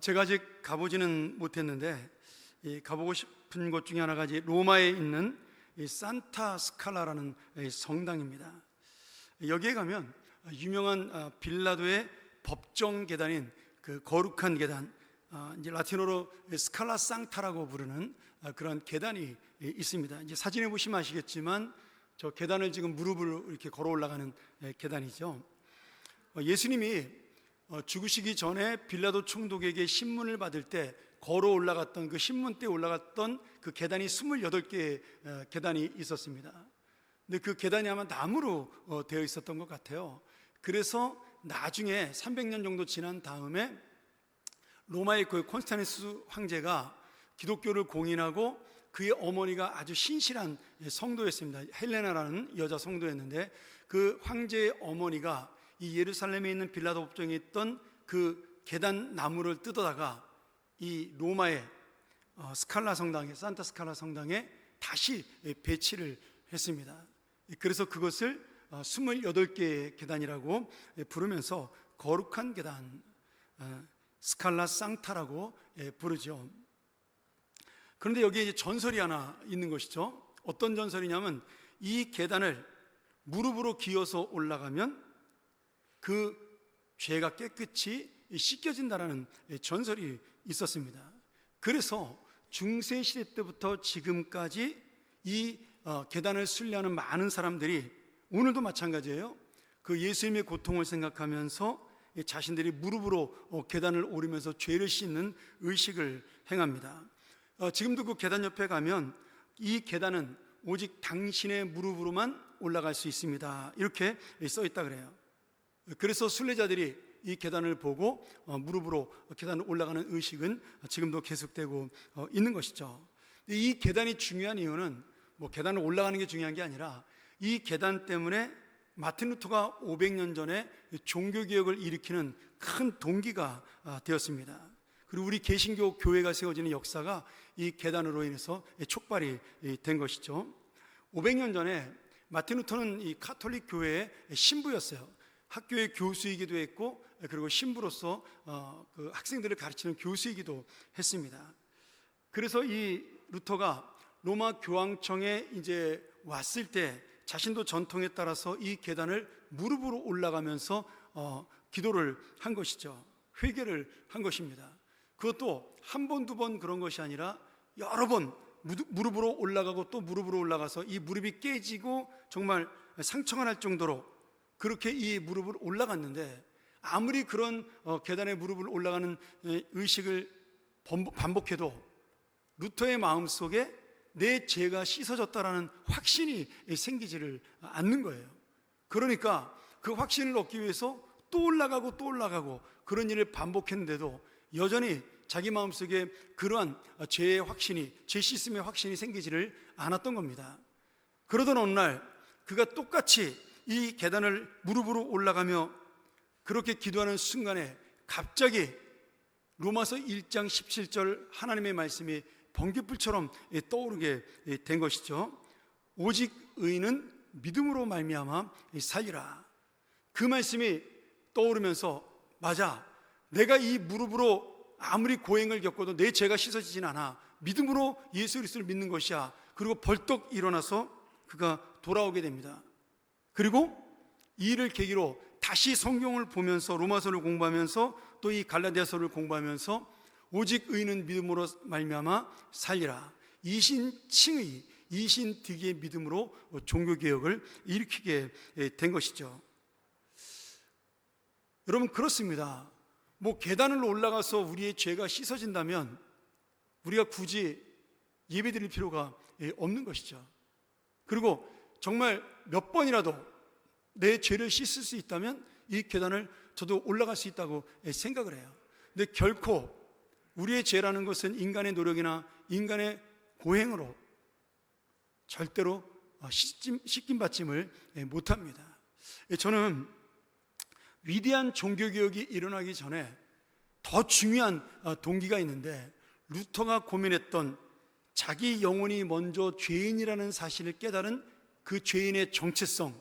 제가 아직 가보지는 못했는데 가보고 싶은 곳 중에 하나가 로마에 있는 산타 스칼라라는 성당입니다. 여기에 가면 유명한 빌라도의 법정 계단인 그 거룩한 계단, 이제 라틴어로 스칼라 상타라고 부르는 그런 계단이 있습니다. 이제 사진에 보시면 아시겠지만 저 계단을 지금 무릎으로 이렇게 걸어 올라가는 계단이죠. 예수님이 죽으시기 전에 빌라도 총독에게 신문을 받을 때 걸어 올라갔던 그 신문대에 올라갔던 그 계단이 28개의 계단이 있었습니다. 근데 그 계단이 아마 나무로 되어 있었던 것 같아요. 그래서 나중에 300년 정도 지난 다음에 로마의 그 콘스탄티누스 황제가 기독교를 공인하고 그의 어머니가 아주 신실한 성도였습니다. 헬레나라는 여자 성도였는데 그 황제의 어머니가 이 예루살렘에 있는 빌라도 법정에 있던 그 계단 나무를 뜯어다가 이 로마의 스칼라 성당에, 산타 스칼라 성당에 다시 배치를 했습니다. 그래서 그것을 28개의 계단이라고 부르면서 거룩한 계단, 스칼라 상타라고 부르죠. 그런데 여기에 이제 전설이 하나 있는 것이죠. 어떤 전설이냐면 이 계단을 무릎으로 기어서 올라가면 그 죄가 깨끗이 씻겨진다라는 전설이 있었습니다. 그래서 중세시대 때부터 지금까지 이 계단을 순례하는 많은 사람들이 오늘도 마찬가지예요. 그 예수님의 고통을 생각하면서 자신들이 무릎으로 계단을 오르면서 죄를 씻는 의식을 행합니다. 지금도 그 계단 옆에 가면 이 계단은 오직 당신의 무릎으로만 올라갈 수 있습니다, 이렇게 써 있다 그래요. 그래서 순례자들이 이 계단을 보고 무릎으로 계단을 올라가는 의식은 지금도 계속되고 있는 것이죠. 이 계단이 중요한 이유는 뭐 계단을 올라가는 게 중요한 게 아니라 이 계단 때문에 마틴 루터가 500년 전에 종교개혁을 일으키는 큰 동기가 되었습니다. 그리고 우리 개신교 교회가 세워지는 역사가 이 계단으로 인해서 촉발이 된 것이죠. 500년 전에 마틴 루터는 이 가톨릭 교회의 신부였어요. 학교의 교수이기도 했고, 그리고 신부로서 그 학생들을 가르치는 교수이기도 했습니다. 그래서 이 루터가 로마 교황청에 이제 왔을 때 자신도 전통에 따라서 이 계단을 무릎으로 올라가면서 기도를 한 것이죠. 회개를 한 것입니다. 그것도 한 번, 두 번 그런 것이 아니라 여러 번 무릎으로 올라가고 또 무릎으로 올라가서 이 무릎이 깨지고 정말 상처가 날 정도로 그렇게 이 무릎을 올라갔는데, 아무리 그런 계단에 무릎을 올라가는 의식을 반복해도 루터의 마음속에 내 죄가 씻어졌다라는 확신이 생기지를 않는 거예요. 그러니까 그 확신을 얻기 위해서 또 올라가고 또 올라가고 그런 일을 반복했는데도 여전히 자기 마음속에 그러한 죄의 확신이, 죄 씻음의 확신이 생기지를 않았던 겁니다. 그러던 어느 날 그가 똑같이 이 계단을 무릎으로 올라가며 그렇게 기도하는 순간에 갑자기 로마서 1장 17절 하나님의 말씀이 번개불처럼 떠오르게 된 것이죠. 오직 의인은 믿음으로 말미암아 살리라. 그 말씀이 떠오르면서, 맞아, 내가 이 무릎으로 아무리 고행을 겪어도 내 죄가 씻어지진 않아. 믿음으로 예수 그리스도를 믿는 것이야. 그리고 벌떡 일어나서 그가 돌아오게 됩니다. 그리고 이 일을 계기로 다시 성경을 보면서 로마서를 공부하면서 또 이 갈라디아서를 공부하면서 오직 의인은 믿음으로 말미암아 살리라, 이신칭의, 이신득의 믿음으로 종교개혁을 일으키게 된 것이죠. 여러분, 그렇습니다. 뭐 계단을 올라가서 우리의 죄가 씻어진다면 우리가 굳이 예배드릴 필요가 없는 것이죠. 그리고 정말 몇 번이라도 내 죄를 씻을 수 있다면 이 계단을 저도 올라갈 수 있다고 생각을 해요. 근데 결코 우리의 죄라는 것은 인간의 노력이나 인간의 고행으로 절대로 씻김받짐을 못합니다. 저는 위대한 종교개혁이 일어나기 전에 더 중요한 동기가 있는데, 루터가 고민했던 자기 영혼이 먼저 죄인이라는 사실을 깨달은 그 죄인의 정체성,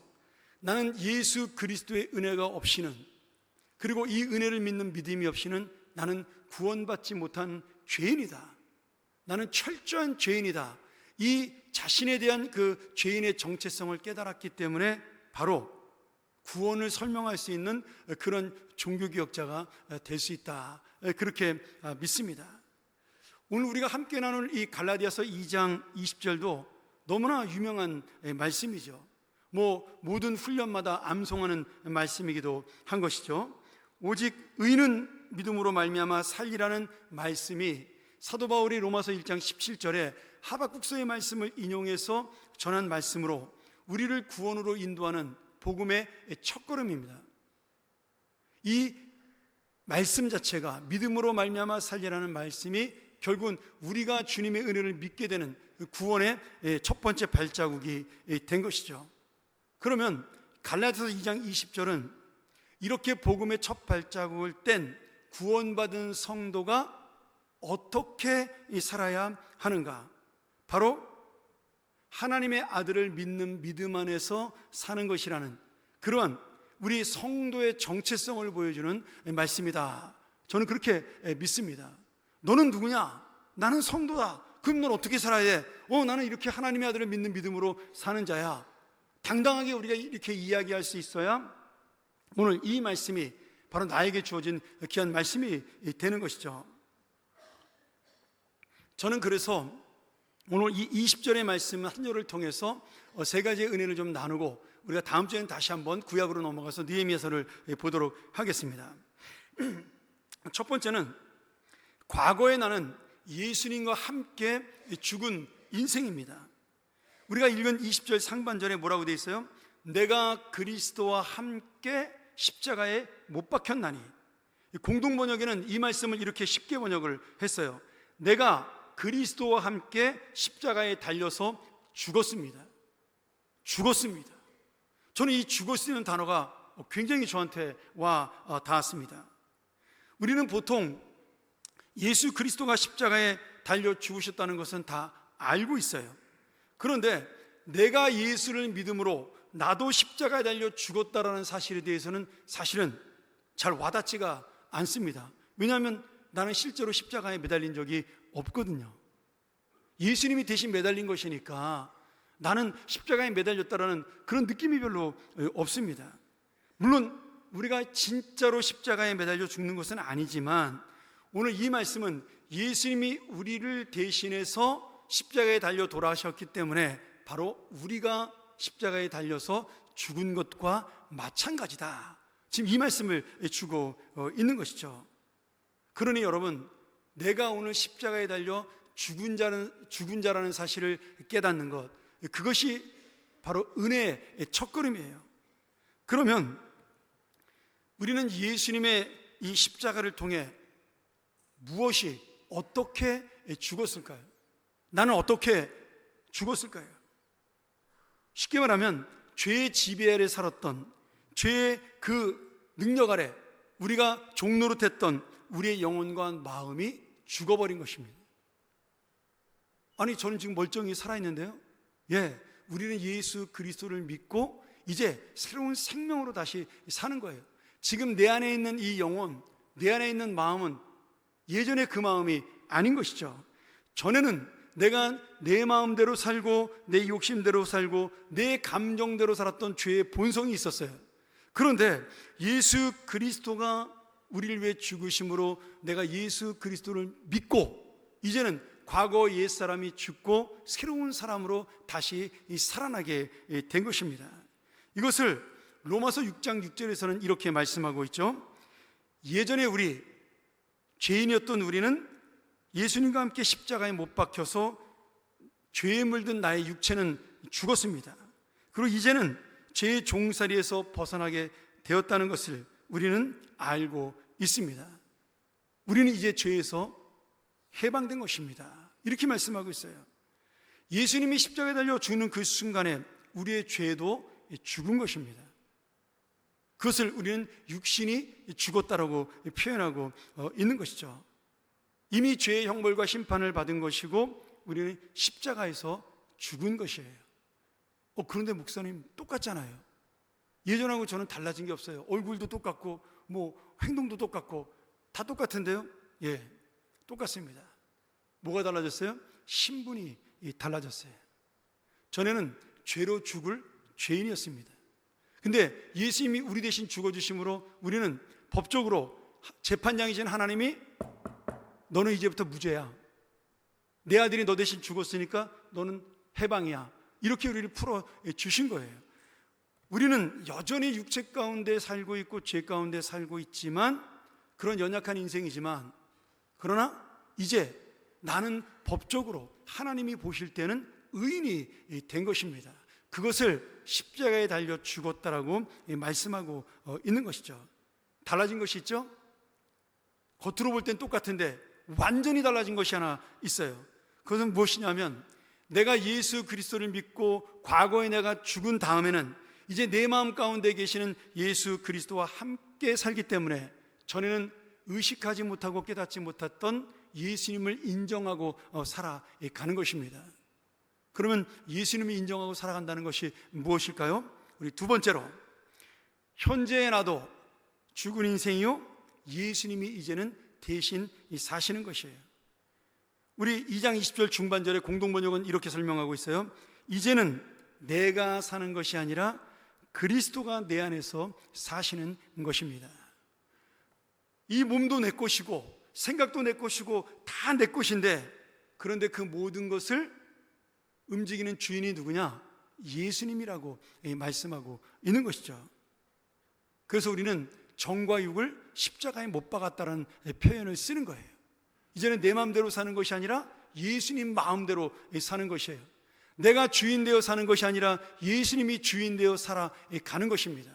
나는 예수 그리스도의 은혜가 없이는, 그리고 이 은혜를 믿는 믿음이 없이는 나는 구원받지 못한 죄인이다. 나는 철저한 죄인이다. 이 자신에 대한 그 죄인의 정체성을 깨달았기 때문에 바로 구원을 설명할 수 있는 그런 종교개혁자가 될 수 있다. 그렇게 믿습니다. 오늘 우리가 함께 나눌 이 갈라디아서 2장 20절도 너무나 유명한 말씀이죠. 모든 훈련마다 암송하는 말씀이기도 한 것이죠. 오직 의는 믿음으로 말미암아 살리라는 말씀이 사도 바울이 로마서 1장 17절에 하박국서의 말씀을 인용해서 전한 말씀으로 우리를 구원으로 인도하는 복음의 첫걸음입니다. 이 말씀 자체가 믿음으로 말미암아 살리라는 말씀이 결국은 우리가 주님의 은혜를 믿게 되는 구원의 첫 번째 발자국이 된 것이죠. 그러면 갈라디아서 2장 20절은 이렇게 복음의 첫 발자국을 뗀 구원받은 성도가 어떻게 살아야 하는가? 바로 하나님의 아들을 믿는 믿음 안에서 사는 것이라는 그러한 우리 성도의 정체성을 보여주는 말씀이다. 저는 그렇게 믿습니다. 너는 누구냐? 나는 성도다. 그럼 넌 어떻게 살아야 돼? 나는 이렇게 하나님의 아들을 믿는 믿음으로 사는 자야. 당당하게 우리가 이렇게 이야기할 수 있어야 오늘 이 말씀이 바로 나에게 주어진 귀한 말씀이 되는 것이죠. 저는 그래서 오늘 이 20절의 말씀 한 절을 통해서 세 가지의 은혜를 좀 나누고 우리가 다음 주에는 다시 한번 구약으로 넘어가서 느헤미야서를 보도록 하겠습니다. 첫 번째는 과거에 나는 예수님과 함께 죽은 인생입니다. 우리가 읽은 20절 상반절에 뭐라고 되어 있어요? 내가 그리스도와 함께 십자가에 못 박혔나니. 공동 번역에는 이 말씀을 이렇게 쉽게 번역을 했어요. 내가 그리스도와 함께 십자가에 달려서 죽었습니다. 죽었습니다. 저는 이 죽었다는 단어가 굉장히 저한테 와 닿았습니다. 우리는 보통 예수 그리스도가 십자가에 달려 죽으셨다는 것은 다 알고 있어요. 그런데 내가 예수를 믿음으로 나도 십자가에 달려 죽었다라는 사실에 대해서는 사실은 잘 와닿지가 않습니다. 왜냐하면 나는 실제로 십자가에 매달린 적이 없거든요. 예수님이 대신 매달린 것이니까 나는 십자가에 매달렸다라는 그런 느낌이 별로 없습니다. 물론 우리가 진짜로 십자가에 매달려 죽는 것은 아니지만 오늘 이 말씀은 예수님이 우리를 대신해서 십자가에 달려 돌아가셨기 때문에 바로 우리가 십자가에 달려서 죽은 것과 마찬가지다. 지금 이 말씀을 주고 있는 것이죠. 그러니 여러분, 내가 오늘 십자가에 달려 죽은 자라는 사실을 깨닫는 것, 그것이 바로 은혜의 첫걸음이에요. 그러면 우리는 예수님의 이 십자가를 통해 무엇이 어떻게 죽었을까요? 나는 어떻게 죽었을까요? 쉽게 말하면 죄의 지배 아래 살았던, 죄의 그 능력 아래 우리가 종노릇했던 우리의 영혼과 마음이 죽어버린 것입니다. 아니, 저는 지금 멀쩡히 살아있는데요. 우리는 예수 그리스도를 믿고 이제 새로운 생명으로 다시 사는 거예요. 지금 내 안에 있는 이 영혼, 내 안에 있는 마음은 예전의 그 마음이 아닌 것이죠. 전에는 내가 내 마음대로 살고 내 욕심대로 살고 내 감정대로 살았던 죄의 본성이 있었어요. 그런데 예수 그리스도가 우리를 위해 죽으심으로 내가 예수 그리스도를 믿고 이제는 과거 옛사람이 죽고 새로운 사람으로 다시 살아나게 된 것입니다. 이것을 로마서 6장 6절에서는 이렇게 말씀하고 있죠. 예전에 죄인이었던 우리는 예수님과 함께 십자가에 못 박혀서 죄에 물든 나의 육체는 죽었습니다. 그리고 이제는 죄의 종살이에서 벗어나게 되었다는 것을 우리는 알고 있습니다. 우리는 이제 죄에서 해방된 것입니다. 이렇게 말씀하고 있어요. 예수님이 십자가에 달려 죽는 그 순간에 우리의 죄도 죽은 것입니다. 그것을 우리는 육신이 죽었다라고 표현하고 있는 것이죠. 이미 죄의 형벌과 심판을 받은 것이고 우리는 십자가에서 죽은 것이에요. 그런데 목사님, 똑같잖아요. 예전하고 저는 달라진 게 없어요. 얼굴도 똑같고 행동도 똑같고 다 똑같은데요? 예, 똑같습니다. 뭐가 달라졌어요? 신분이 달라졌어요. 전에는 죄로 죽을 죄인이었습니다. 근데 예수님이 우리 대신 죽어주심으로 우리는 법적으로 재판장이신 하나님이 너는 이제부터 무죄야, 내 아들이 너 대신 죽었으니까 너는 해방이야, 이렇게 우리를 풀어주신 거예요. 우리는 여전히 육체 가운데 살고 있고 죄 가운데 살고 있지만, 그런 연약한 인생이지만, 그러나 이제 나는 법적으로 하나님이 보실 때는 의인이 된 것입니다. 그것을 십자가에 달려 죽었다라고 말씀하고 있는 것이죠. 달라진 것이 있죠? 겉으로 볼 땐 똑같은데 완전히 달라진 것이 하나 있어요. 그것은 무엇이냐면, 내가 예수 그리스도를 믿고 과거에 내가 죽은 다음에는 이제 내 마음 가운데 계시는 예수 그리스도와 함께 살기 때문에 전에는 의식하지 못하고 깨닫지 못했던 예수님을 인정하고 살아가는 것입니다. 그러면 예수님을 인정하고 살아간다는 것이 무엇일까요? 우리 두 번째로, 현재의 나도 죽은 인생이요 예수님이 이제는 대신 사시는 것이에요. 우리 2장 20절 중반절에 공동번역은 이렇게 설명하고 있어요. 이제는 내가 사는 것이 아니라 그리스도가 내 안에서 사시는 것입니다. 이 몸도 내 것이고 생각도 내 것이고 다 내 것인데, 그런데 그 모든 것을 움직이는 주인이 누구냐? 예수님이라고 말씀하고 있는 것이죠. 그래서 우리는 정과 육을 십자가에 못 박았다는 표현을 쓰는 거예요. 이제는 내 마음대로 사는 것이 아니라 예수님 마음대로 사는 것이에요. 내가 주인 되어 사는 것이 아니라 예수님이 주인 되어 살아가는 것입니다.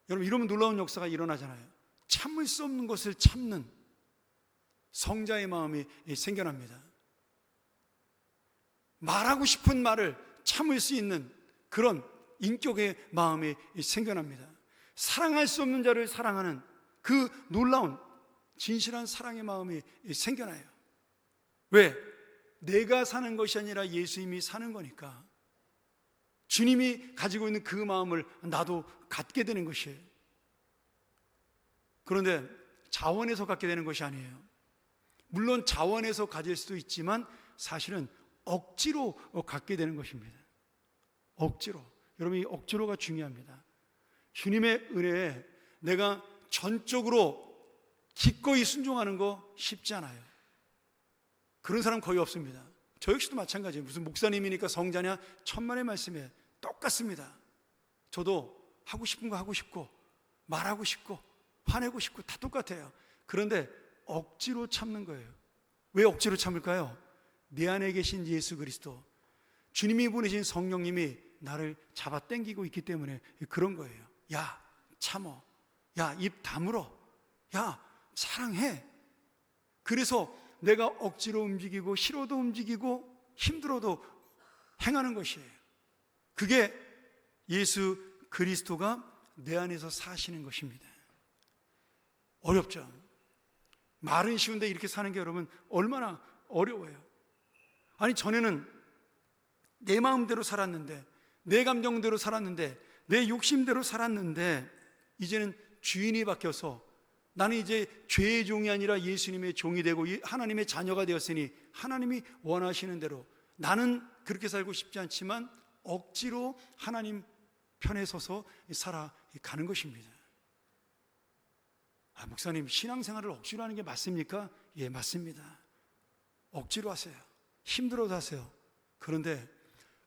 여러분, 이러면 놀라운 역사가 일어나잖아요. 참을 수 없는 것을 참는 성자의 마음이 생겨납니다. 말하고 싶은 말을 참을 수 있는 그런 인격의 마음이 생겨납니다. 사랑할 수 없는 자를 사랑하는 그 놀라운 진실한 사랑의 마음이 생겨나요. 왜? 내가 사는 것이 아니라 예수님이 사는 거니까. 주님이 가지고 있는 그 마음을 나도 갖게 되는 것이에요. 그런데 자원에서 갖게 되는 것이 아니에요. 물론 자원에서 가질 수도 있지만 사실은 억지로 갖게 되는 것입니다. 억지로. 여러분, 이 억지로가 중요합니다. 주님의 은혜에 내가 전적으로 기꺼이 순종하는 거 쉽지 않아요. 그런 사람 거의 없습니다. 저 역시도 마찬가지예요. 무슨 목사님이니까 성자냐? 천만의 말씀에 똑같습니다. 저도 하고 싶은 거 하고 싶고 말하고 싶고 화내고 싶고 다 똑같아요. 그런데 억지로 참는 거예요. 왜 억지로 참을까요? 내 안에 계신 예수 그리스도, 주님이 보내신 성령님이 나를 잡아당기고 있기 때문에 그런 거예요. 야, 참어. 야, 입 다물어. 야, 사랑해. 그래서 내가 억지로 움직이고 싫어도 움직이고 힘들어도 행하는 것이에요. 그게 예수 그리스도가 내 안에서 사시는 것입니다. 어렵죠? 말은 쉬운데 이렇게 사는 게 여러분 얼마나 어려워요. 아니, 전에는 내 마음대로 살았는데, 내 감정대로 살았는데, 내 욕심대로 살았는데, 이제는 주인이 바뀌어서 나는 이제 죄의 종이 아니라 예수님의 종이 되고 하나님의 자녀가 되었으니 하나님이 원하시는 대로, 나는 그렇게 살고 싶지 않지만 억지로 하나님 편에 서서 살아가는 것입니다. 목사님, 신앙생활을 억지로 하는 게 맞습니까? 예, 맞습니다. 억지로 하세요. 힘들어도 하세요. 그런데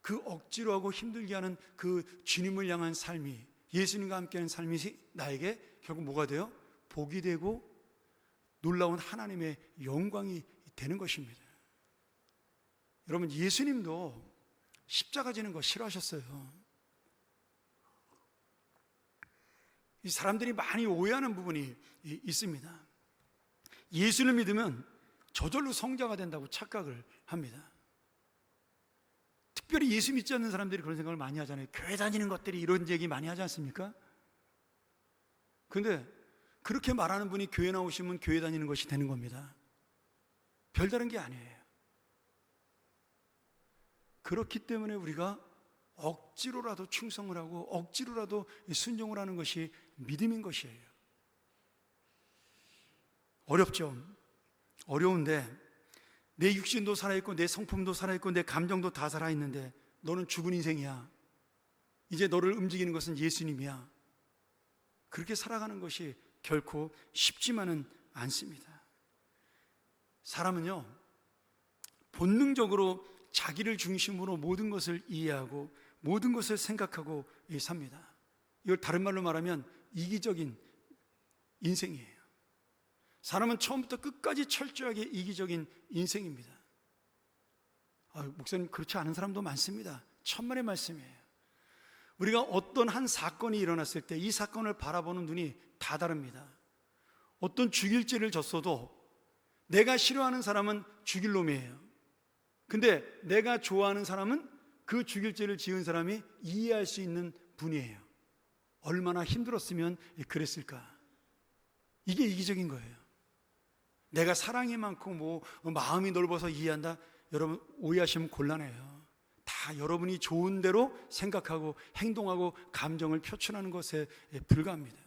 그 억지로 하고 힘들게 하는 그 주님을 향한 삶이, 예수님과 함께하는 삶이 나에게 결국 뭐가 돼요? 복이 되고 놀라운 하나님의 영광이 되는 것입니다. 여러분, 예수님도 십자가 지는 거 싫어하셨어요. 이 사람들이 많이 오해하는 부분이 있습니다. 예수를 믿으면 저절로 성자가 된다고 착각을 합니다. 특별히 예수 믿지 않는 사람들이 그런 생각을 많이 하잖아요. 교회 다니는 것들이 이런 얘기 많이 하지 않습니까? 그런데 그렇게 말하는 분이 교회 나오시면 교회 다니는 것이 되는 겁니다. 별다른 게 아니에요. 그렇기 때문에 우리가 억지로라도 충성을 하고 억지로라도 순종을 하는 것이 믿음인 것이에요. 어렵죠. 어려운데 내 육신도 살아있고 내 성품도 살아있고 내 감정도 다 살아있는데 너는 죽은 인생이야. 이제 너를 움직이는 것은 예수님이야. 그렇게 살아가는 것이 결코 쉽지만은 않습니다. 사람은요, 본능적으로 자기를 중심으로 모든 것을 이해하고 모든 것을 생각하고 삽니다. 이걸 다른 말로 말하면 이기적인 인생이에요. 사람은 처음부터 끝까지 철저하게 이기적인 인생입니다. 목사님, 그렇지 않은 사람도 많습니다. 천만의 말씀이에요. 우리가 어떤 한 사건이 일어났을 때 이 사건을 바라보는 눈이 다 다릅니다. 어떤 죽일 죄를 졌어도 내가 싫어하는 사람은 죽일 놈이에요. 근데 내가 좋아하는 사람은 그 죽일 죄를 지은 사람이 이해할 수 있는 분이에요. 얼마나 힘들었으면 그랬을까. 이게 이기적인 거예요. 내가 사랑이 많고 마음이 넓어서 이해한다. 여러분, 오해하시면 곤란해요. 다 여러분이 좋은 대로 생각하고 행동하고 감정을 표출하는 것에 불과합니다.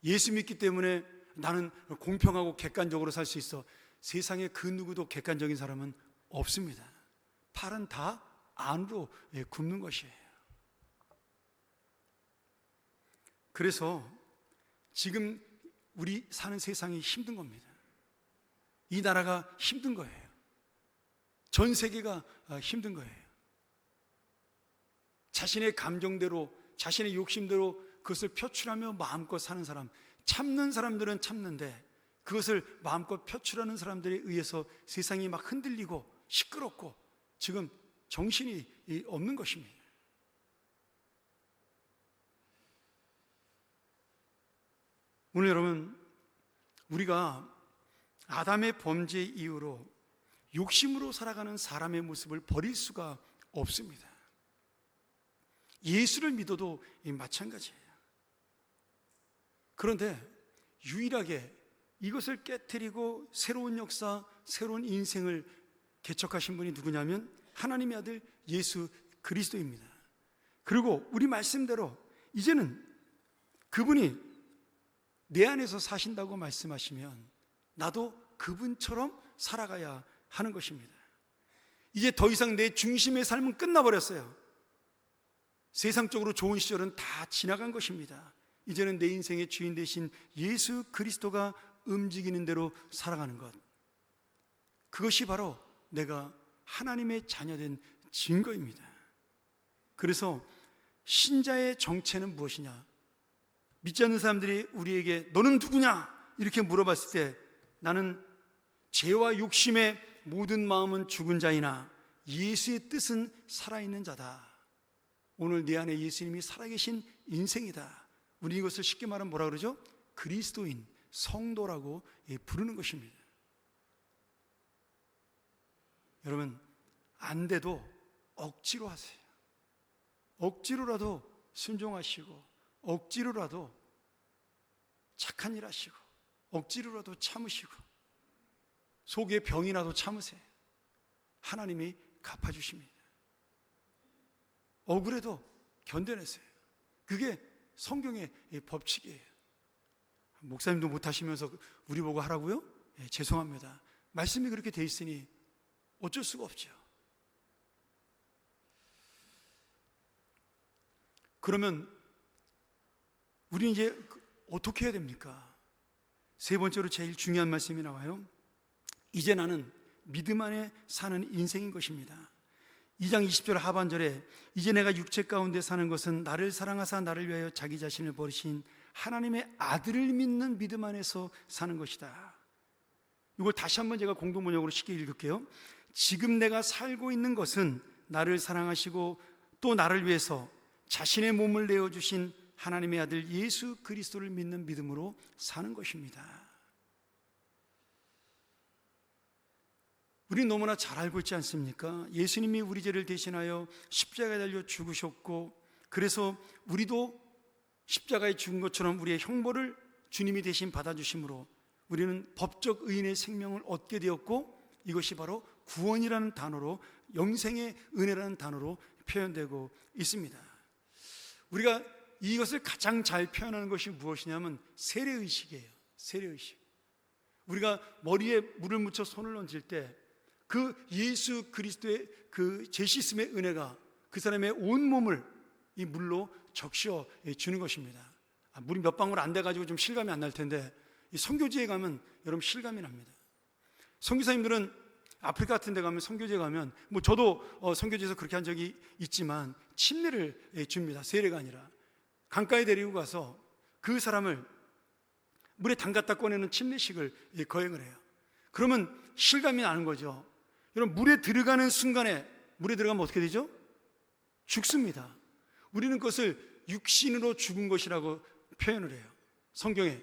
예수 믿기 때문에 나는 공평하고 객관적으로 살 수 있어. 세상에 그 누구도 객관적인 사람은 없습니다. 팔은 다 안으로 굽는 것이에요. 그래서 지금 우리 사는 세상이 힘든 겁니다. 이 나라가 힘든 거예요. 전 세계가 힘든 거예요. 자신의 감정대로, 자신의 욕심대로 그것을 표출하며 마음껏 사는 사람, 참는 사람들은 참는데 그것을 마음껏 표출하는 사람들에 의해서 세상이 막 흔들리고 시끄럽고 지금 정신이 없는 것입니다. 오늘 여러분, 우리가 아담의 범죄 이후로 욕심으로 살아가는 사람의 모습을 버릴 수가 없습니다. 예수를 믿어도 마찬가지예요. 그런데 유일하게 이것을 깨트리고 새로운 역사, 새로운 인생을 개척하신 분이 누구냐면 하나님의 아들 예수 그리스도입니다. 그리고 우리 말씀대로 이제는 그분이 내 안에서 사신다고 말씀하시면 나도 그분처럼 살아가야 하는 것입니다. 이제 더 이상 내 중심의 삶은 끝나버렸어요. 세상적으로 좋은 시절은 다 지나간 것입니다. 이제는 내 인생의 주인 되신 예수 그리스도가 움직이는 대로 살아가는 것, 그것이 바로 내가 하나님의 자녀된 증거입니다. 그래서 신자의 정체는 무엇이냐? 믿지 않는 사람들이 우리에게 너는 누구냐? 이렇게 물어봤을 때 나는 죄와 욕심의 모든 마음은 죽은 자이나 예수의 뜻은 살아있는 자다. 오늘 내 안에 예수님이 살아계신 인생이다. 우리 이것을 쉽게 말하면 뭐라 그러죠? 그리스도인, 성도라고 부르는 것입니다. 여러분, 안 돼도 억지로 하세요. 억지로라도 순종하시고 억지로라도 착한 일 하시고 억지로라도 참으시고 속에 병이라도 참으세요. 하나님이 갚아주십니다. 억울해도 견뎌내세요. 그게 성경의 법칙이에요. 목사님도 못하시면서 우리 보고 하라고요? 죄송합니다. 말씀이 그렇게 돼 있으니 어쩔 수가 없죠. 그러면 우리는 이제 어떻게 해야 됩니까? 세 번째로 제일 중요한 말씀이 나와요. 이제 나는 믿음 안에 사는 인생인 것입니다. 2장 20절 하반절에 이제 내가 육체 가운데 사는 것은 나를 사랑하사 나를 위하여 자기 자신을 버리신 하나님의 아들을 믿는 믿음 안에서 사는 것이다. 이걸 다시 한번 제가 공동번역으로 쉽게 읽을게요. 지금 내가 살고 있는 것은 나를 사랑하시고 또 나를 위해서 자신의 몸을 내어주신 하나님의 아들 예수 그리스도를 믿는 믿음으로 사는 것입니다. 우리는 너무나 잘 알고 있지 않습니까? 예수님이 우리 죄를 대신하여 십자가에 달려 죽으셨고, 그래서 우리도 십자가에 죽은 것처럼 우리의 형벌을 주님이 대신 받아주심으로 우리는 법적 의인의 생명을 얻게 되었고, 이것이 바로 구원이라는 단어로, 영생의 은혜라는 단어로 표현되고 있습니다. 우리가 이것을 가장 잘 표현하는 것이 무엇이냐면 세례의식이에요. 세례의식. 우리가 머리에 물을 묻혀 손을 얹을 때 그 예수 그리스도의 그 제시씀의 은혜가 그 사람의 온몸을 이 물로 적셔 주는 것입니다. 물이 몇 방울 안 돼가지고 좀 실감이 안 날 텐데 이 선교지에 가면 여러분 실감이 납니다. 선교사님들은 아프리카 같은 데 가면, 선교지에 가면, 뭐 저도 선교지에서 그렇게 한 적이 있지만 침례를 줍니다. 세례가 아니라 강가에 데리고 가서 그 사람을 물에 담갔다 꺼내는 침례식을 거행을 해요. 그러면 실감이 나는 거죠. 여러분, 물에 들어가는 순간에, 물에 들어가면 어떻게 되죠? 죽습니다. 우리는 그것을 육신으로 죽은 것이라고 표현을 해요. 성경에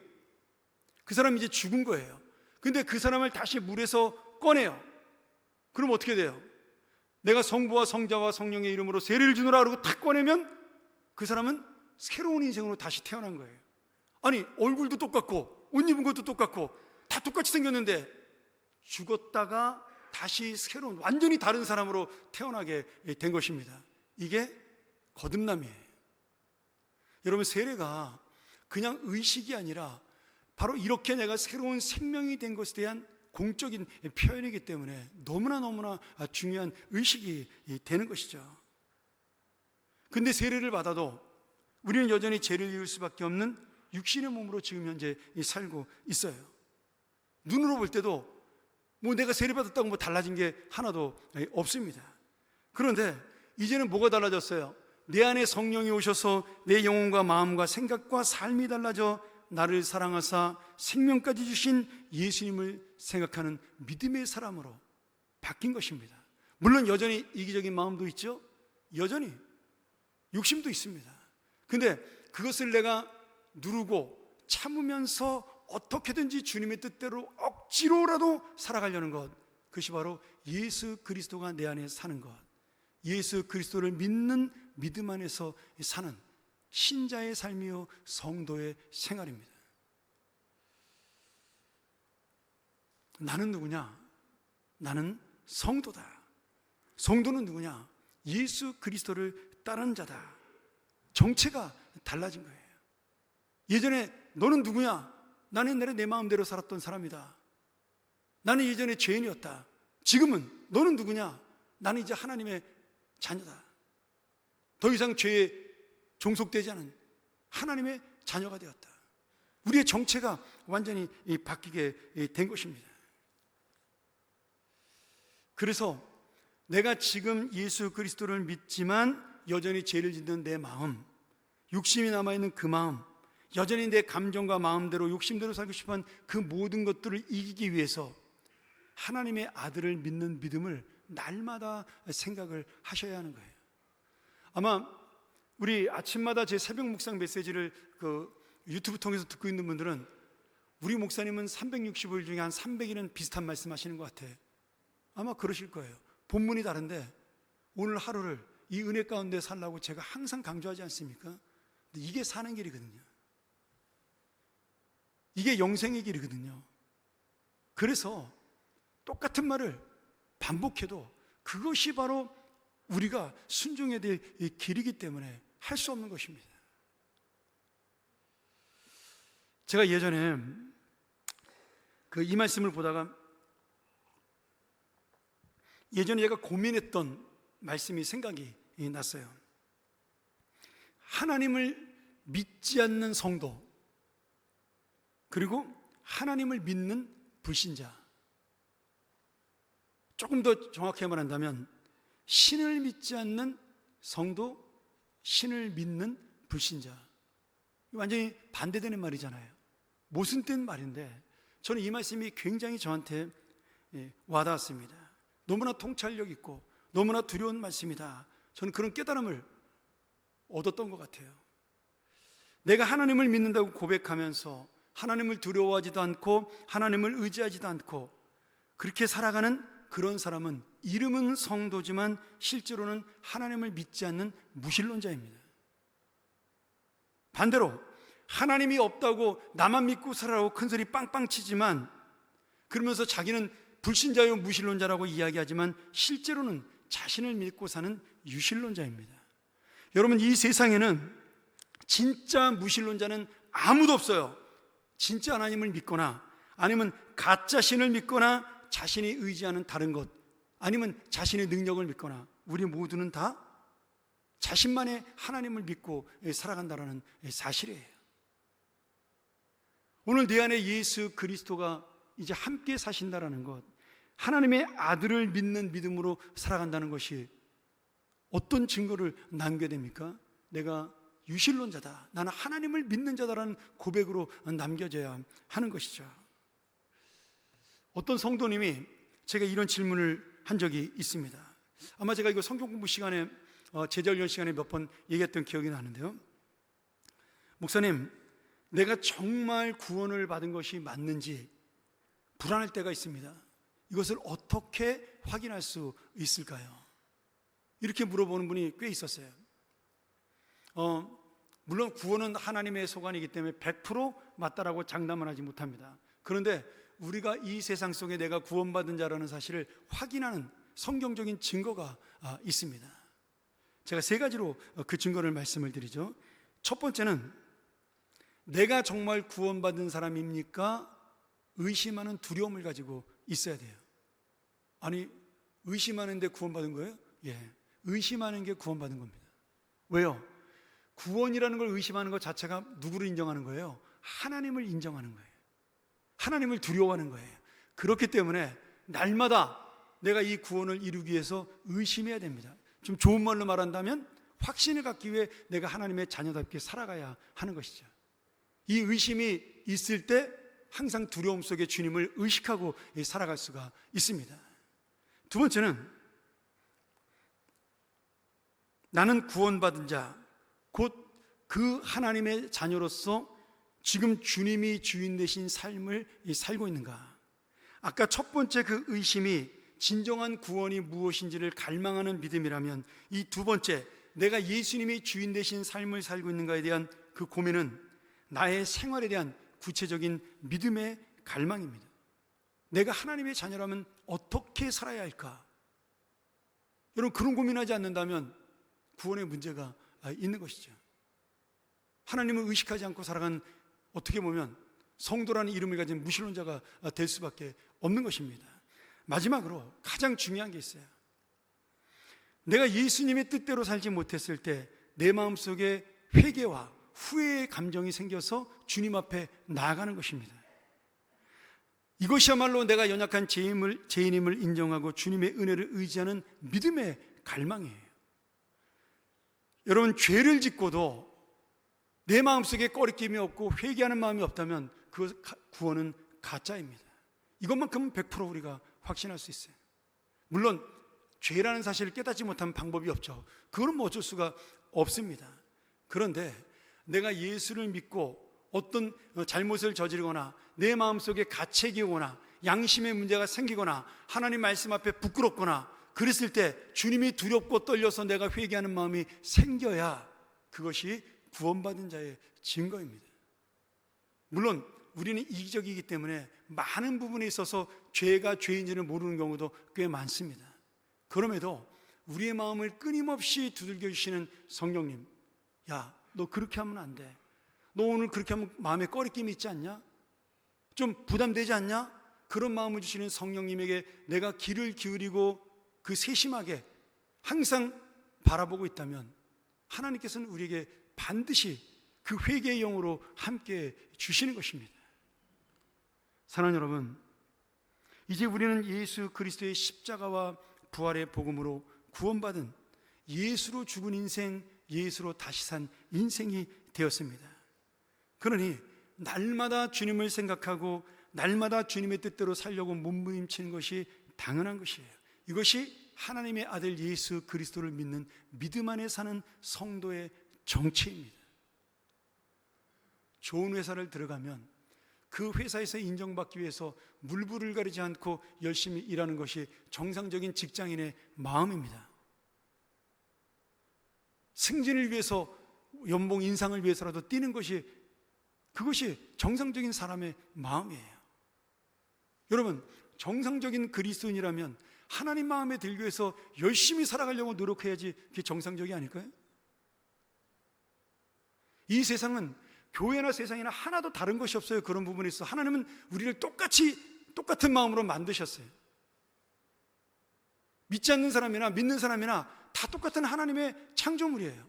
그 사람이 이제 죽은 거예요. 근데 그 사람을 다시 물에서 꺼내요. 그럼 어떻게 돼요? 내가 성부와 성자와 성령의 이름으로 세례를 주노라 그러고 탁 꺼내면 그 사람은 새로운 인생으로 다시 태어난 거예요. 아니, 얼굴도 똑같고 옷 입은 것도 똑같고 다 똑같이 생겼는데 죽었다가 다시 새로운, 완전히 다른 사람으로 태어나게 된 것입니다. 이게 거듭남이에요. 여러분, 세례가 그냥 의식이 아니라 바로 이렇게 내가 새로운 생명이 된 것에 대한 공적인 표현이기 때문에 너무나 중요한 의식이 되는 것이죠. 근데 세례를 받아도 우리는 여전히 죄를 지을 수밖에 없는 육신의 몸으로 지금 현재 살고 있어요. 눈으로 볼 때도 뭐 내가 세례 받았다고 뭐 달라진 게 하나도 없습니다. 그런데 이제는 뭐가 달라졌어요? 내 안에 성령이 오셔서 내 영혼과 마음과 생각과 삶이 달라져 나를 사랑하사 생명까지 주신 예수님을 생각하는 믿음의 사람으로 바뀐 것입니다. 물론 여전히 이기적인 마음도 있죠. 여전히 욕심도 있습니다. 근데 그것을 내가 누르고 참으면서 어떻게든지 주님의 뜻대로 억지로라도 살아가려는 것, 그것이 바로 예수 그리스도가 내 안에 사는 것, 예수 그리스도를 믿는 믿음 안에서 사는 신자의 삶이요 성도의 생활입니다. 나는 누구냐? 나는 성도다. 성도는 누구냐? 예수 그리스도를 따르는 자다. 정체가 달라진 거예요. 예전에 너는 누구냐? 나는 옛날에 내 마음대로 살았던 사람이다. 나는 예전에 죄인이었다. 지금은 너는 누구냐? 나는 이제 하나님의 자녀다. 더 이상 죄에 종속되지 않은 하나님의 자녀가 되었다. 우리의 정체가 완전히 바뀌게 된 것입니다. 그래서 내가 지금 예수 그리스도를 믿지만 여전히 죄를 짓는 내 마음, 욕심이 남아있는 그 마음, 여전히 내 감정과 마음대로 욕심대로 살고 싶은 그 모든 것들을 이기기 위해서 하나님의 아들을 믿는 믿음을 날마다 생각을 하셔야 하는 거예요. 아마 우리 아침마다 제 새벽 묵상 메시지를 유튜브 통해서 듣고 있는 분들은 우리 목사님은 365일 중에 한 300일은 비슷한 말씀 하시는 것 같아. 아마 그러실 거예요. 본문이 다른데 오늘 하루를 이 은혜 가운데 살라고 제가 항상 강조하지 않습니까? 근데 이게 사는 길이거든요. 이게 영생의 길이거든요. 그래서 똑같은 말을 반복해도 그것이 바로 우리가 순종해야 될 길이기 때문에 할 수 없는 것입니다. 제가 예전에 이 말씀을 보다가 예전에 제가 고민했던 말씀이 생각이 났어요. 하나님을 믿지 않는 성도, 그리고 하나님을 믿는 불신자. 조금 더 정확하게 말한다면 신을 믿지 않는 성도, 신을 믿는 불신자. 완전히 반대되는 말이잖아요. 모순된 말인데 저는 이 말씀이 굉장히 저한테 와닿았습니다. 너무나 통찰력 있고 너무나 두려운 말씀이다. 저는 그런 깨달음을 얻었던 것 같아요. 내가 하나님을 믿는다고 고백하면서 하나님을 두려워하지도 않고 하나님을 의지하지도 않고 그렇게 살아가는 그런 사람은 이름은 성도지만 실제로는 하나님을 믿지 않는 무신론자입니다. 반대로 하나님이 없다고 나만 믿고 살아라고 큰소리 빵빵 치지만 그러면서 자기는 불신자요 무신론자라고 이야기하지만 실제로는 자신을 믿고 사는 유신론자입니다. 여러분, 이 세상에는 진짜 무신론자는 아무도 없어요. 진짜 하나님을 믿거나 아니면 가짜 신을 믿거나 자신이 의지하는 다른 것, 아니면 자신의 능력을 믿거나, 우리 모두는 다 자신만의 하나님을 믿고 살아간다는 사실이에요. 오늘 내 안에 예수 그리스도가 이제 함께 사신다라는 것, 하나님의 아들을 믿는 믿음으로 살아간다는 것이 어떤 증거를 남겨야 됩니까? 내가 유실론자다, 나는 하나님을 믿는 자다라는 고백으로 남겨져야 하는 것이죠. 어떤 성도님이 제가 이런 질문을 한 적이 있습니다. 아마 제가 이거 성경 공부 시간에 제자훈련 시간에 몇 번 얘기했던 기억이 나는데요, 목사님, 내가 정말 구원을 받은 것이 맞는지 불안할 때가 있습니다. 이것을 어떻게 확인할 수 있을까요? 이렇게 물어보는 분이 꽤 있었어요. 물론 구원은 하나님의 소관이기 때문에 100% 맞다라고 장담은 하지 못합니다. 그런데 우리가 이 세상 속에 내가 구원받은 자라는 사실을 확인하는 성경적인 증거가 있습니다. 제가 세 가지로 그 증거를 말씀을 드리죠. 첫 번째는 내가 정말 구원받은 사람입니까? 의심하는 두려움을 가지고 있어야 돼요. 아니, 의심하는데 구원받은 거예요? 예, 의심하는 게 구원받은 겁니다. 왜요? 구원이라는 걸 의심하는 것 자체가 누구를 인정하는 거예요? 하나님을 인정하는 거예요. 하나님을 두려워하는 거예요. 그렇기 때문에 날마다 내가 이 구원을 이루기 위해서 의심해야 됩니다. 좀 좋은 말로 말한다면 확신을 갖기 위해 내가 하나님의 자녀답게 살아가야 하는 것이죠. 이 의심이 있을 때 항상 두려움 속에 주님을 의식하고 살아갈 수가 있습니다. 두 번째는 나는 구원받은 자, 곧 그 하나님의 자녀로서 지금 주님이 주인 되신 삶을 살고 있는가? 아까 첫 번째 그 의심이 진정한 구원이 무엇인지를 갈망하는 믿음이라면, 이 두 번째, 내가 예수님이 주인 되신 삶을 살고 있는가에 대한 그 고민은 나의 생활에 대한 구체적인 믿음의 갈망입니다. 내가 하나님의 자녀라면 어떻게 살아야 할까? 여러분, 그런 고민하지 않는다면 구원의 문제가 있는 것이죠. 하나님을 의식하지 않고 살아간, 어떻게 보면 성도라는 이름을 가진 무신론자가 될 수밖에 없는 것입니다. 마지막으로 가장 중요한 게 있어요. 내가 예수님의 뜻대로 살지 못했을 때 내 마음속에 회개와 후회의 감정이 생겨서 주님 앞에 나아가는 것입니다. 이것이야말로 내가 연약한 죄인임을 인정하고 주님의 은혜를 의지하는 믿음의 갈망이에요. 여러분, 죄를 짓고도 내 마음속에 꺼리낌이 없고 회개하는 마음이 없다면 그 구원은 가짜입니다. 이것만큼은 100% 우리가 확신할 수 있어요. 물론 죄라는 사실을 깨닫지 못하면 방법이 없죠. 그건 뭐 어쩔 수가 없습니다. 그런데 내가 예수를 믿고 어떤 잘못을 저지르거나 내 마음속에 가책이 오거나 양심의 문제가 생기거나 하나님 말씀 앞에 부끄럽거나 그랬을 때 주님이 두렵고 떨려서 내가 회개하는 마음이 생겨야 그것이 구원받은 자의 증거입니다. 물론 우리는 이기적이기 때문에 많은 부분에 있어서 죄가 죄인지를 모르는 경우도 꽤 많습니다. 그럼에도 우리의 마음을 끊임없이 두들겨 주시는 성령님, 야, 너 그렇게 하면 안 돼. 너 오늘 그렇게 하면 마음에 꺼리낌이 있지 않냐? 좀 부담되지 않냐? 그런 마음을 주시는 성령님에게 내가 귀를 기울이고 그 세심하게 항상 바라보고 있다면 하나님께서는 우리에게 반드시 그 회개의 영으로 함께 주시는 것입니다. 사랑하는 여러분, 이제 우리는 예수 그리스도의 십자가와 부활의 복음으로 구원받은 예수로 죽은 인생, 예수로 다시 산 인생이 되었습니다. 그러니 날마다 주님을 생각하고 날마다 주님의 뜻대로 살려고 몸부림치는 것이 당연한 것이에요. 이것이 하나님의 아들 예수 그리스도를 믿는 믿음 안에 사는 성도의 정체입니다. 좋은 회사를 들어가면 그 회사에서 인정받기 위해서 물불을 가리지 않고 열심히 일하는 것이 정상적인 직장인의 마음입니다. 승진을 위해서, 연봉 인상을 위해서라도 뛰는 것이, 그것이 정상적인 사람의 마음이에요. 여러분, 정상적인 그리스도인이라면 하나님 마음에 들기 위해서 열심히 살아가려고 노력해야지 그게 정상적이 아닐까요? 이 세상은 교회나 세상이나 하나도 다른 것이 없어요. 그런 부분에 있어 하나님은 우리를 똑같은 마음으로 만드셨어요. 믿지 않는 사람이나 믿는 사람이나 다 똑같은 하나님의 창조물이에요.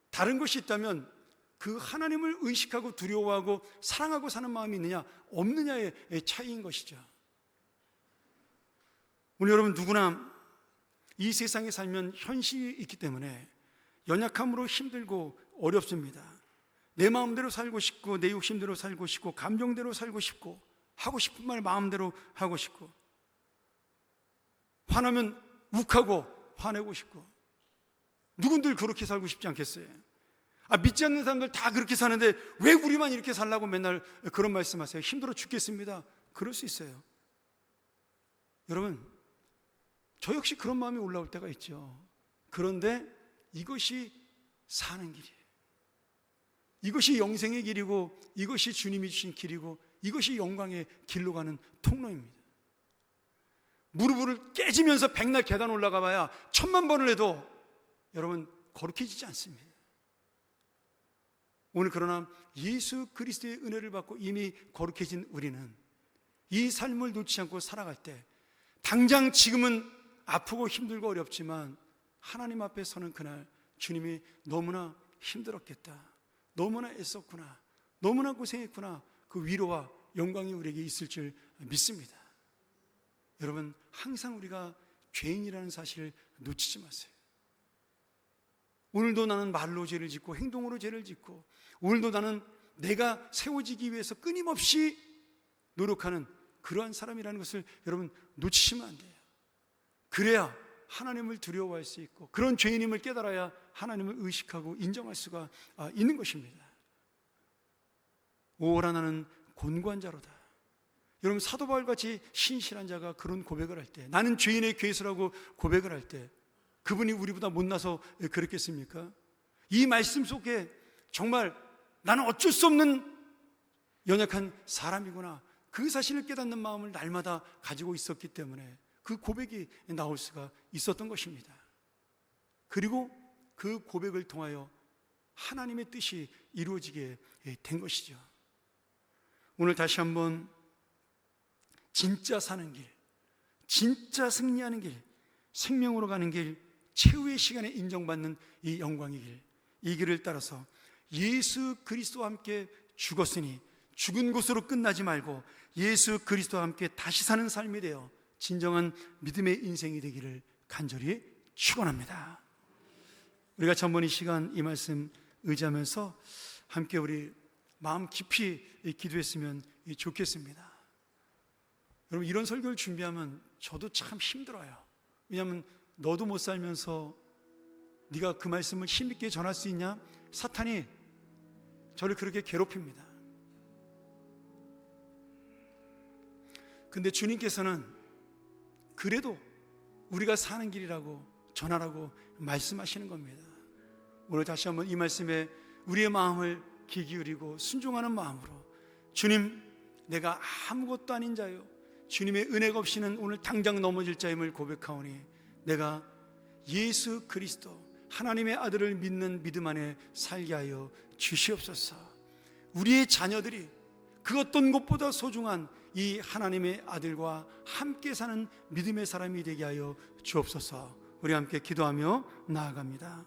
다른 것이 있다면 그 하나님을 의식하고 두려워하고 사랑하고 사는 마음이 있느냐 없느냐의 차이인 것이죠. 오늘 여러분 누구나 이 세상에 살면 현실이 있기 때문에 연약함으로 힘들고 어렵습니다. 내 마음대로 살고 싶고 내 욕심대로 살고 싶고 감정대로 살고 싶고 하고 싶은 말 마음대로 하고 싶고 화나면 욱하고 화내고 싶고 누군들 그렇게 살고 싶지 않겠어요? 믿지 않는 사람들 다 그렇게 사는데 왜 우리만 이렇게 살라고 맨날 그런 말씀하세요? 힘들어 죽겠습니다. 그럴 수 있어요. 여러분 저 역시 그런 마음이 올라올 때가 있죠. 그런데 이것이 사는 길이에요. 이것이 영생의 길이고 이것이 주님이 주신 길이고 이것이 영광의 길로 가는 통로입니다. 무릎을 깨지면서 백날 계단 올라가 봐야 1000만 번을 해도 여러분 거룩해지지 않습니다. 오늘 그러나 예수 그리스도의 은혜를 받고 이미 거룩해진 우리는 이 삶을 놓치지 않고 살아갈 때 당장 지금은 아프고 힘들고 어렵지만 하나님 앞에 서는 그날 주님이 너무나 힘들었겠다, 너무나 애썼구나, 너무나 고생했구나, 그 위로와 영광이 우리에게 있을 줄 믿습니다. 여러분 항상 우리가 죄인이라는 사실을 놓치지 마세요. 오늘도 나는 말로 죄를 짓고 행동으로 죄를 짓고 오늘도 나는 내가 세워지기 위해서 끊임없이 노력하는 그러한 사람이라는 것을 여러분 놓치시면 안 돼요. 그래야 하나님을 두려워할 수 있고 그런 죄인임을 깨달아야 하나님을 의식하고 인정할 수가 있는 것입니다. 오라 나는 곤고한 자로다. 여러분 사도 바울같이 신실한 자가 그런 고백을 할 때, 나는 죄인의 괴수라고 고백을 할 때 그분이 우리보다 못나서 그랬겠습니까? 이 말씀 속에 정말 나는 어쩔 수 없는 연약한 사람이구나, 그 사실을 깨닫는 마음을 날마다 가지고 있었기 때문에 그 고백이 나올 수가 있었던 것입니다. 그리고 그 고백을 통하여 하나님의 뜻이 이루어지게 된 것이죠. 오늘 다시 한번 진짜 사는 길, 진짜 승리하는 길, 생명으로 가는 길, 최후의 시간에 인정받는 이 영광의 길, 이 길을 따라서 예수 그리스도와 함께 죽었으니 죽은 곳으로 끝나지 말고 예수 그리스도와 함께 다시 사는 삶이 되어 진정한 믿음의 인생이 되기를 간절히 축원합니다. 우리가 같이 한번 이 시간 이 말씀 의지하면서 함께 우리 마음 깊이 기도했으면 좋겠습니다. 여러분 이런 설교를 준비하면 저도 참 힘들어요. 왜냐하면 너도 못 살면서 네가 그 말씀을 힘있게 전할 수 있냐? 사탄이 저를 그렇게 괴롭힙니다. 근데 주님께서는 그래도 우리가 사는 길이라고 전하라고 말씀하시는 겁니다. 오늘 다시 한번 이 말씀에 우리의 마음을 귀 기울이고 순종하는 마음으로, 주님 내가 아무것도 아닌 자요, 주님의 은혜가 없이는 오늘 당장 넘어질 자임을 고백하오니 내가 예수 그리스도 하나님의 아들을 믿는 믿음 안에 살게 하여 주시옵소서. 우리의 자녀들이 그 어떤 것보다 소중한 이 하나님의 아들과 함께 사는 믿음의 사람이 되게 하여 주옵소서. 우리 함께 기도하며 나아갑니다.